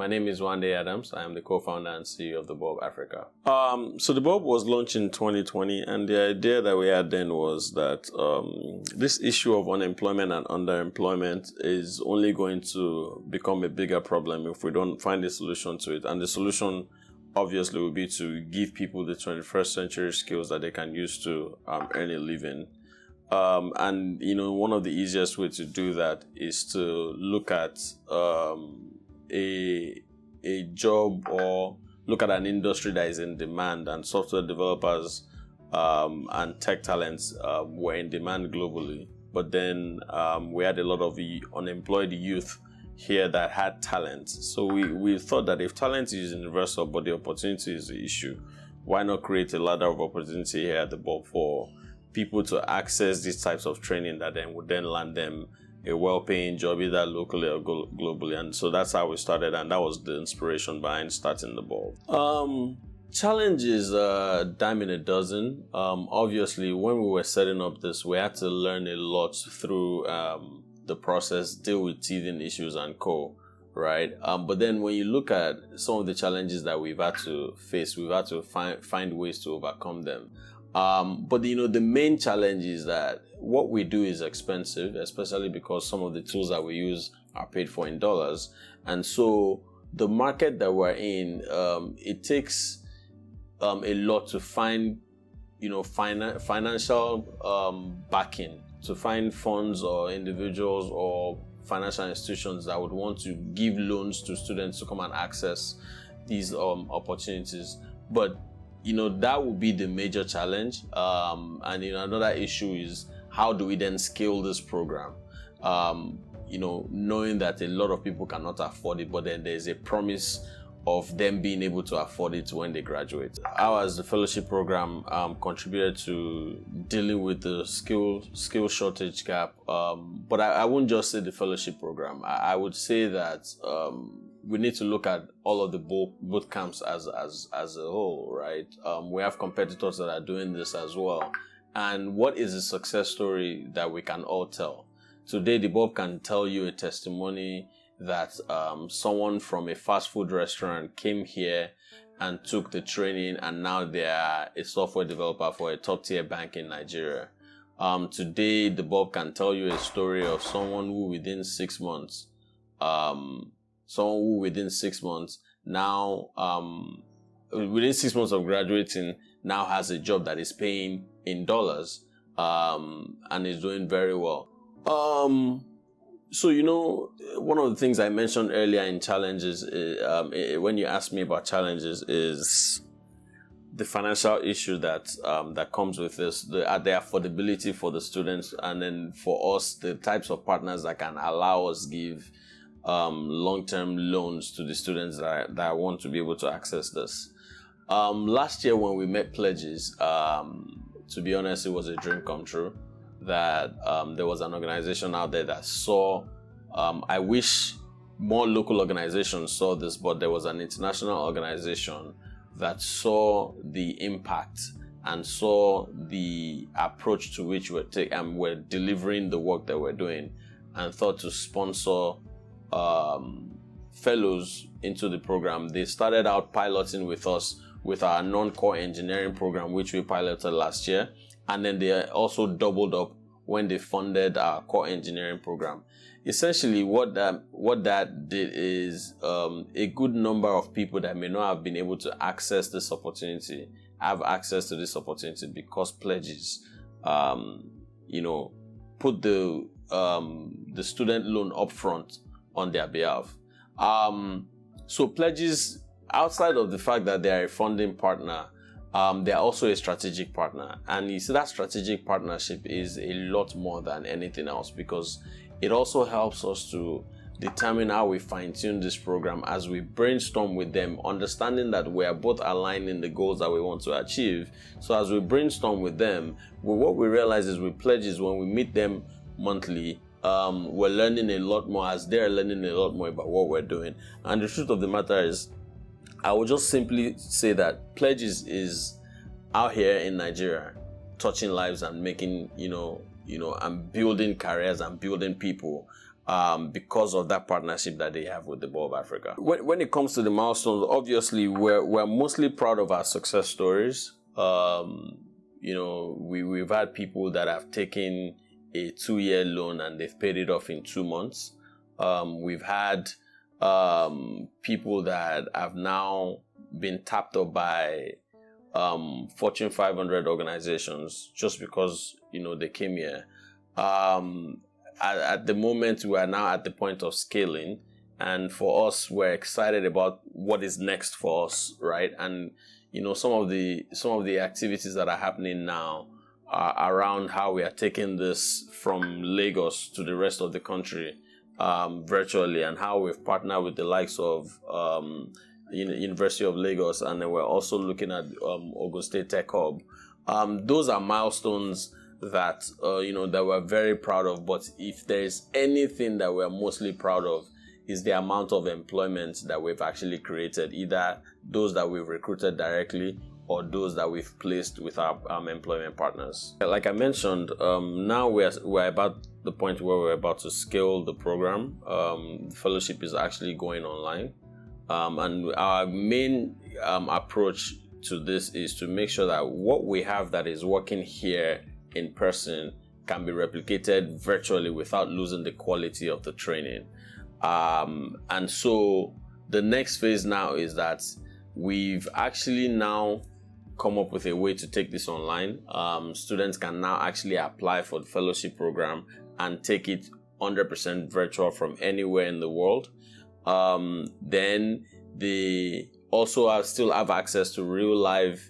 My name is Wande Adams. I am the co-founder and CEO of the Bulb Africa. So the Bulb was launched in 2020, and the idea that we had then was that this issue of unemployment and underemployment is only going to become a bigger problem if we don't find a solution to it. And the solution obviously would be to give people the 21st century skills that they can use to earn a living. And one of the easiest ways to do that is to look at a job or look at an industry that is in demand, and software developers and tech talents were in demand globally. But then we had a lot of unemployed youth here that had talent. So we thought that if talent is universal but the opportunity is the issue, why not create a ladder of opportunity here at the Bulb for people to access these types of training that then would then land them a well-paying job either locally or globally. And so that's how we started, and that was the inspiration behind starting the Bulb. Challenges, dime in a dozen. Obviously, when we were setting up this, we had to learn a lot through the process, deal with teething issues and co. Right? But then when you look at some of the challenges that we've had to face, we've had to find ways to overcome them. But the main challenge is that what we do is expensive, especially because some of the tools that we use are paid for in dollars. And so the market that we're in, it takes a lot to find, financial backing, to find funds or individuals or financial institutions that would want to give loans to students to come and access these opportunities. But that would be the major challenge. And another issue is, how do we then scale this program? Knowing that a lot of people cannot afford it, but then there's a promise of them being able to afford it when they graduate. How has the fellowship program contributed to dealing with the skill shortage gap? But I wouldn't just say the fellowship program. I would say that we need to look at all of the boot camps as a whole, right? We have competitors that are doing this as well. And what is a success story that we can all tell? Today, the Bulb can tell you a testimony that someone from a fast food restaurant came here and took the training, and now they are a software developer for a top-tier bank in Nigeria. Today, the Bulb can tell you a story of someone who within 6 months, now, within 6 months of graduating, now has a job that is paying in dollars and is doing very well. So, one of the things I mentioned earlier in challenges, when you asked me about challenges, is the financial issue that comes with this, the affordability for the students, and then for us, the types of partners that can allow us give long-term loans to the students that want to be able to access this. Last year when we met pledges, to be honest, it was a dream come true that there was an organization out there that saw, I wish more local organizations saw this, but there was an international organization that saw the impact and saw the approach to which we're delivering the work that we're doing, and thought to sponsor fellows into the program. They started out piloting with us with our non-core engineering program, which we piloted last year. And then they also doubled up when they funded our core engineering program. Essentially, what that did is a good number of people that may not have been able to access this opportunity have access to this opportunity because pledges, put the student loan up front on their behalf. So pledges, outside of the fact that they are a funding partner, they are also a strategic partner. And you see, that strategic partnership is a lot more than anything else, because it also helps us to determine how we fine-tune this program as we brainstorm with them, understanding that we are both aligned in the goals that we want to achieve. So as we brainstorm with them, what we realize is with pledges, when we meet them monthly, we're learning a lot more as they're learning a lot more about what we're doing. And the truth of the matter is, I would just simply say that pledges is out here in Nigeria, touching lives and making, and building careers and building people. because of that partnership that they have with the Board of Africa. When it comes to the milestones, obviously we're mostly proud of our success stories. We've had people that have taken a 2-year loan and they've paid it off in 2 months. We've had people that have now been tapped up by Fortune 500 organizations just because they came here. At the moment, we are now at the point of scaling, and for us, we're excited about what is next for us, right? And some of the activities that are happening now are around how we are taking this from Lagos to the rest of the country virtually, and how we've partnered with the likes of University of Lagos, and then we're also looking at Ogun State Tech Hub. Those are milestones that that we're very proud of. But if there is anything that we're mostly proud of, is the amount of employment that we've actually created, either those that we've recruited directly or those that we've placed with our employment partners. Like I mentioned, now we're about the point where we're about to scale the program. The fellowship is actually going online, and our main approach to this is to make sure that what we have that is working here in person can be replicated virtually without losing the quality of the training. And so the next phase now is that we've actually now come up with a way to take this online. Students can now actually apply for the fellowship program and take it 100% virtual from anywhere in the world. Then they also still have access to real live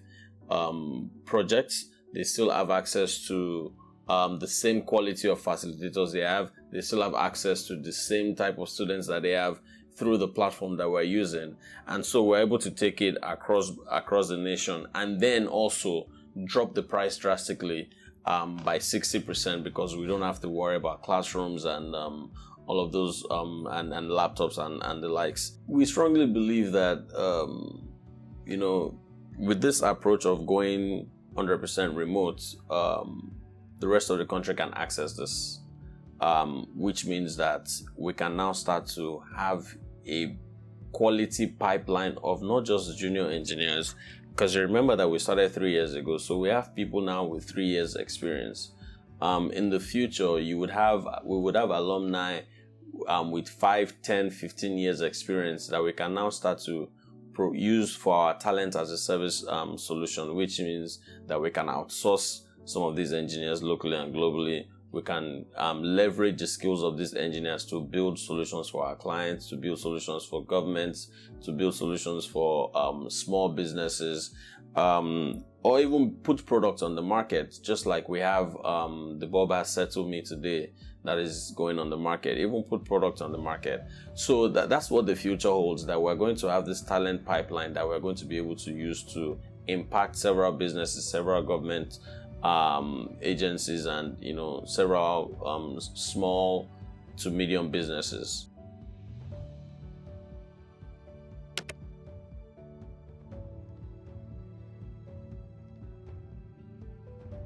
projects. They still have access to the same quality of facilitators they have. They still have access to the same type of students that they have through the platform that we're using. And so we're able to take it across the nation, and then also drop the price drastically by 60%, because we don't have to worry about classrooms and all of those and laptops and the likes. We strongly believe that with this approach of going 100% remote, the rest of the country can access this, which means that we can now start to have a quality pipeline of not just junior engineers, because you remember that we started 3 years ago, so we have people now with 3 years experience. In the future, we would have alumni with 5, 10, 15 years experience that we can now start to use for our talent as a service solution, which means that we can outsource some of these engineers locally and globally. We can leverage the skills of these engineers to build solutions for our clients, to build solutions for governments, to build solutions for small businesses, or even put products on the market, just like we have the Boba Settle Me today that is going on the market. Even put products on the market. So that's what the future holds, that we're going to have this talent pipeline that we're going to be able to use to impact several businesses, several government agencies, and several small to medium businesses.